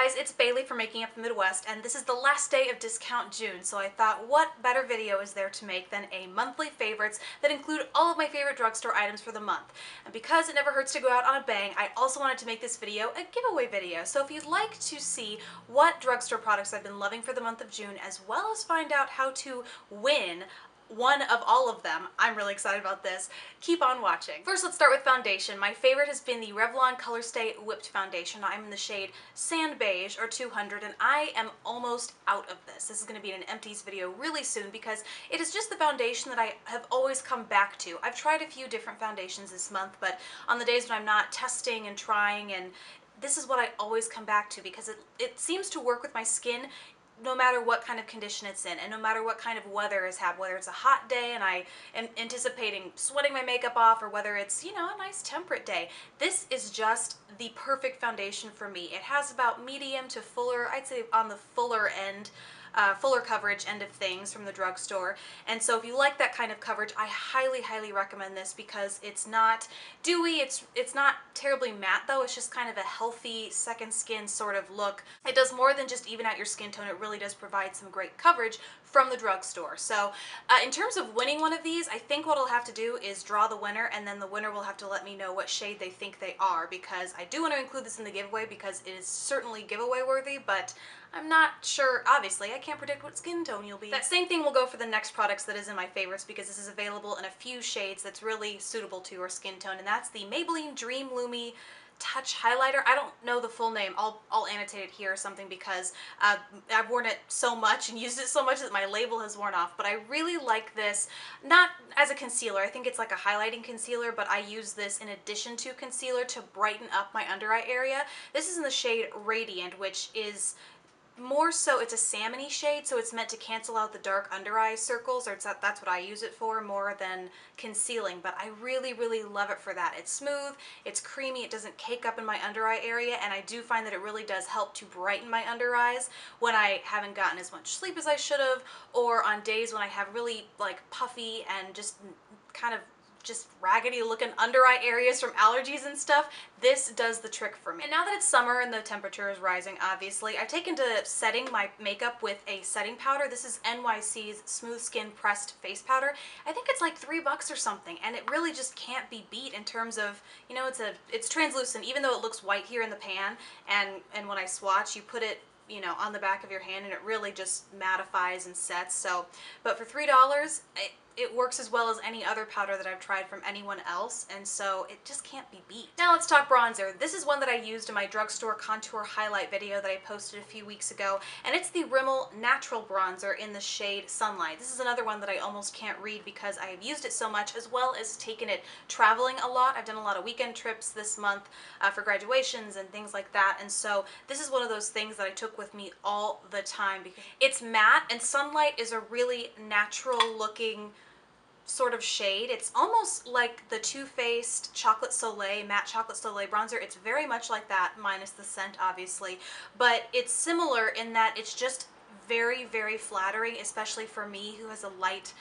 guys, it's Bailey from Making Up the Midwest, and this is the last day of discount June, so I thought what better video is there to make than a monthly favorites that include all of my favorite drugstore items for the month. And because it never hurts to go out on a bang, I also wanted to make this video a giveaway video. So if you'd like to see what drugstore products I've been loving for the month of June, as well as find out how to win one of all of them, I'm really excited about this. Keep on watching. First, let's start with foundation. My favorite has been the Revlon Colorstay Whipped Foundation. I'm in the shade Sand Beige, or 200, and I am almost out of this. This is going to be an empties video really soon because it is just the foundation that I have always come back to. I've tried a few different foundations this month, but on the days when I'm not testing and trying, and this is what I always come back to because it seems to work with my skin no matter what kind of condition it's in and no matter what kind of weather it's had, whether it's a hot day and I am anticipating sweating my makeup off, or whether it's, you know, a nice temperate day. This is just the perfect foundation for me. It has about medium to fuller, I'd say on the fuller end, fuller coverage end of things from the drugstore. And so if you like that kind of coverage, I highly, highly recommend this because it's not dewy, it's not terribly matte though, it's just kind of a healthy second skin sort of look. It does more than just even out your skin tone, it really does provide some great coverage from the drugstore. So in terms of winning one of these, I think what I'll have to do is draw the winner, and then the winner will have to let me know what shade they think they are, because I do want to include this in the giveaway because it is certainly giveaway worthy, but I'm not sure, obviously, I can't predict what skin tone you'll be. That same thing will go for the next products that is in my favorites because this is available in a few shades that's really suitable to your skin tone, and that's the Maybelline DreamLumi Touch Highlighter. I don't know the full name. I'll annotate it here or something because I've worn it so much and used it so much that my label has worn off, but I really like this, not as a concealer. I think it's like a highlighting concealer, but I use this in addition to concealer to brighten up my under eye area. This is in the shade Radiant, which is more so, it's a salmony shade, so it's meant to cancel out the dark under eye circles, or that's what I use it for more than concealing, but I really, really love it for that. It's smooth, it's creamy, it doesn't cake up in my under eye area, and I do find that it really does help to brighten my under eyes when I haven't gotten as much sleep as I should have, or on days when I have really like puffy and just kind of just raggedy looking under eye areas from allergies and stuff. This does the trick for me. And now that it's summer and the temperature is rising, obviously, I've taken to setting my makeup with a setting powder. This is NYC's Smooth Skin Pressed Face Powder. I think it's like $3 or something, and it really just can't be beat in terms of, you know, it's translucent, even though it looks white here in the pan, and when I swatch, you put it, you know, on the back of your hand and it really just mattifies and sets. So, but for $3, it works as well as any other powder that I've tried from anyone else, and so it just can't be beat. Now let's talk bronzer. This is one that I used in my drugstore contour highlight video that I posted a few weeks ago, and it's the Rimmel Natural Bronzer in the shade Sunlight. This is another one that I almost can't read because I have used it so much, as well as taken it traveling a lot. I've done a lot of weekend trips this month for graduations and things like that, and so this is one of those things that I took with me all the time because it's matte, and Sunlight is a really natural looking sort of shade. It's almost like the Too Faced Chocolate Soleil, Matte Chocolate Soleil bronzer. It's very much like that, minus the scent obviously, but it's similar in that it's just very, very flattering, especially for me who has a light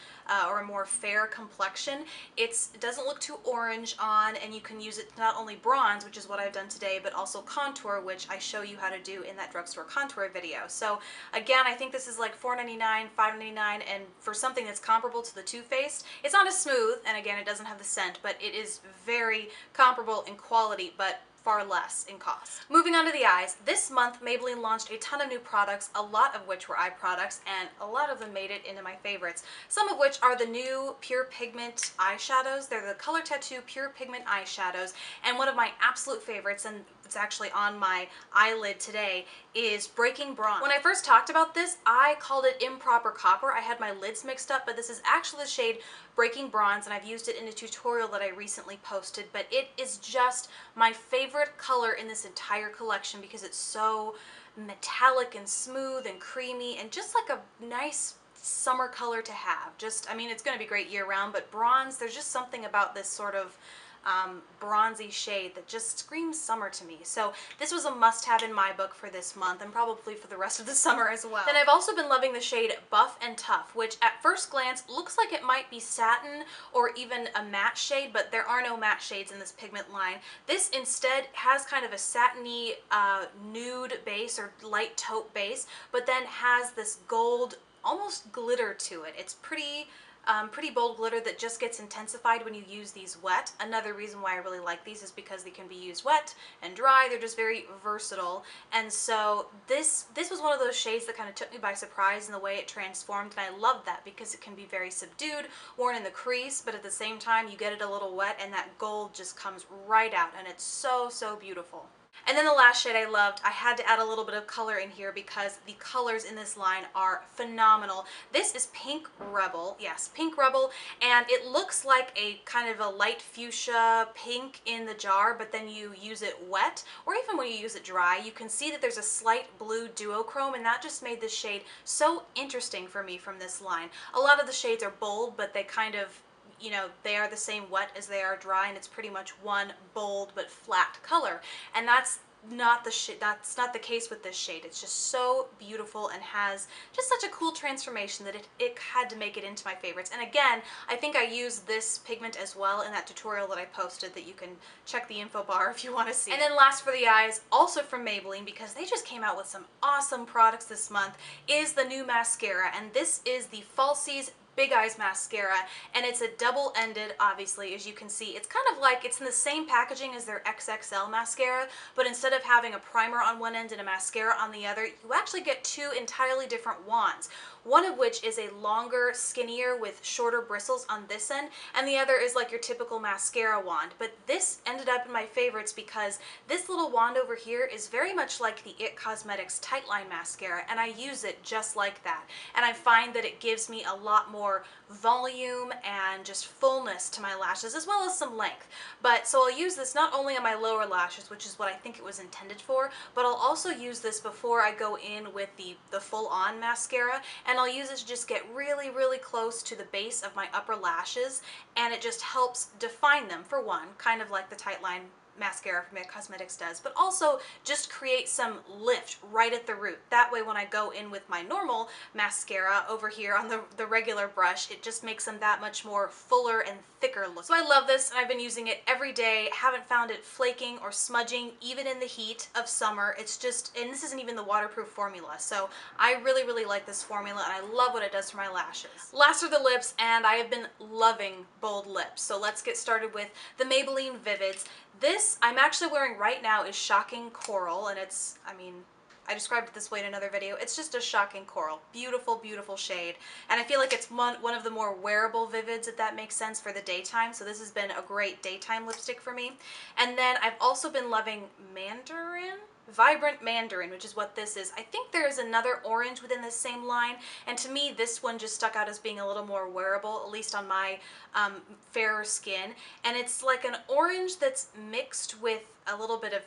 or a more fair complexion. It doesn't look too orange on, and you can use it to not only bronze, which is what I've done today, but also contour, which I show you how to do in that drugstore contour video. So again, I think this is like $4.99, $5.99, and for something that's comparable to the Too Faced, it's not as smooth, and again, it doesn't have the scent, but it is very comparable in quality, but far less in cost. Moving on to the eyes, this month Maybelline launched a ton of new products, a lot of which were eye products, and a lot of them made it into my favorites. Some of which are the new Pure Pigment eyeshadows. They're the Color Tattoo Pure Pigment eyeshadows, and one of my absolute favorites, and it's actually on my eyelid today, is Breaking Bronze. When I first talked about this, I called it Improper Copper. I had my lids mixed up, but this is actually the shade Breaking Bronze, and I've used it in a tutorial that I recently posted, but it is just my favorite color in this entire collection because it's so metallic and smooth and creamy and just like a nice summer color to have. Just, I mean, it's going to be great year round, but bronze, there's just something about this sort of bronzy shade that just screams summer to me. So this was a must-have in my book for this month and probably for the rest of the summer as well. Then I've also been loving the shade Buff and Tough, which at first glance looks like it might be satin or even a matte shade, but there are no matte shades in this pigment line. This instead has kind of a satiny nude base or light taupe base, but then has this gold, almost glitter to it. It's pretty bold glitter that just gets intensified when you use these wet. Another reason why I really like these is because they can be used wet and dry. They're just very versatile. And so this was one of those shades that kind of took me by surprise in the way it transformed, and I love that because it can be very subdued, worn in the crease, but at the same time you get it a little wet and that gold just comes right out, and it's so, so beautiful. And then the last shade I loved, I had to add a little bit of color in here because the colors in this line are phenomenal. This is Pink Rebel, yes, Pink Rebel, and it looks like a kind of a light fuchsia pink in the jar, but then you use it wet, or even when you use it dry, you can see that there's a slight blue duochrome, and that just made this shade so interesting for me from this line. A lot of the shades are bold, but they kind of, you know, they are the same wet as they are dry, and it's pretty much one bold but flat color. And that's not the case with this shade. It's just so beautiful and has just such a cool transformation that it had to make it into my favorites. And again, I think I used this pigment as well in that tutorial that I posted that you can check the info bar if you want to see. And then last for the eyes, also from Maybelline, because they just came out with some awesome products this month, is the new mascara. And this is the Falsies Big Eyes mascara, and it's a double-ended, obviously, as you can see. It's kind of like, it's in the same packaging as their XXL mascara, but instead of having a primer on one end and a mascara on the other, you actually get two entirely different wands. One of which is a longer, skinnier with shorter bristles on this end, and the other is like your typical mascara wand. But this ended up in my favorites because this little wand over here is very much like the IT Cosmetics Tightline mascara, and I use it just like that. And I find that it gives me a lot more volume and just fullness to my lashes, as well as some length. But so I'll use this not only on my lower lashes, which is what I think it was intended for, but I'll also use this before I go in with the full-on mascara, and I'll use it to just get really, really close to the base of my upper lashes, and it just helps define them, for one, kind of like the Tightline mascara from IT Cosmetics does, but also just create some lift right at the root. That way when I go in with my normal mascara over here on the regular brush, it just makes them that much more fuller and thicker look. So I love this, and I've been using it every day. Haven't found it flaking or smudging even in the heat of summer. It's just, and this isn't even the waterproof formula, so I really, really like this formula, and I love what it does for my lashes. Last are the lips, and I have been loving bold lips. So let's get started with the Maybelline Vivids. This I'm actually wearing right now is Shocking Coral, and it's, I mean, I described it this way in another video. It's just a shocking coral. Beautiful, beautiful shade. And I feel like it's one of the more wearable Vivids, if that makes sense, for the daytime. So this has been a great daytime lipstick for me. And then I've also been loving Mandarin? Vibrant Mandarin, which is what this is. I think there is another orange within this same line, and to me this one just stuck out as being a little more wearable, at least on my fairer skin. And it's like an orange that's mixed with a little bit of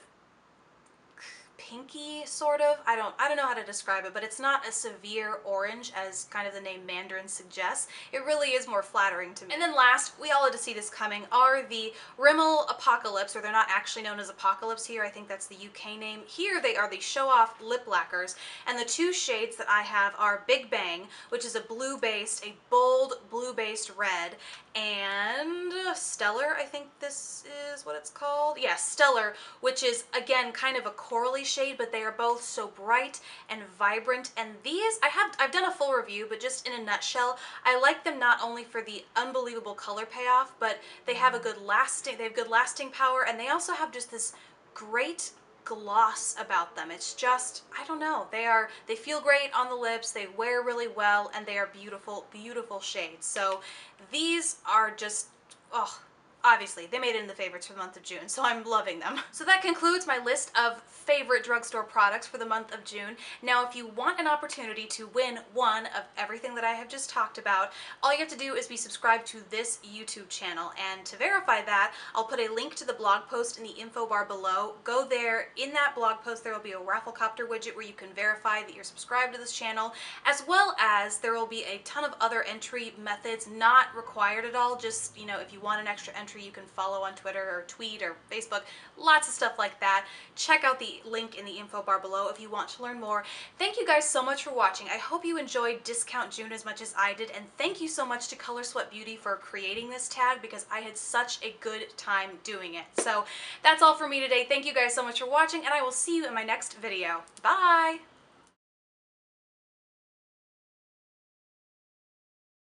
pinky, sort of. I don't know how to describe it, but it's not a severe orange as kind of the name Mandarin suggests. It really is more flattering to me. And then last, we all had to see this coming, are the Rimmel Apocalypse, or they're not actually known as Apocalypse here. I think that's the UK name. Here they are the Show Off Lip Lacquers, and the two shades that I have are Big Bang, which is a blue-based, a bold blue-based red, and Stellar, I think this is what it's called. Yeah, Stellar, which is, again, kind of a corally shade, but they are both so bright and vibrant. And these, I've done a full review, but just in a nutshell, I like them not only for the unbelievable color payoff, but they have good lasting power, and they also have just this great gloss about them. It's just, I don't know, they feel great on the lips, they wear really well, and they are beautiful, beautiful shades. So these are just, oh, obviously, they made it in the favorites for the month of June, so I'm loving them. So that concludes my list of favorite drugstore products for the month of June. Now, if you want an opportunity to win one of everything that I have just talked about, all you have to do is be subscribed to this YouTube channel. And to verify that, I'll put a link to the blog post in the info bar below. Go there. In that blog post, there will be a Rafflecopter widget where you can verify that you're subscribed to this channel, as well as there will be a ton of other entry methods, not required at all, just, you know, if you want an extra entry sure you can follow on Twitter or tweet or Facebook, lots of stuff like that. Check out the link in the info bar below if you want to learn more. Thank you guys so much for watching. I hope you enjoyed Discount June as much as I did, and thank you so much to Color Sweat Beauty for creating this tag because I had such a good time doing it. So that's all for me today. Thank you guys so much for watching, and I will see you in my next video. Bye!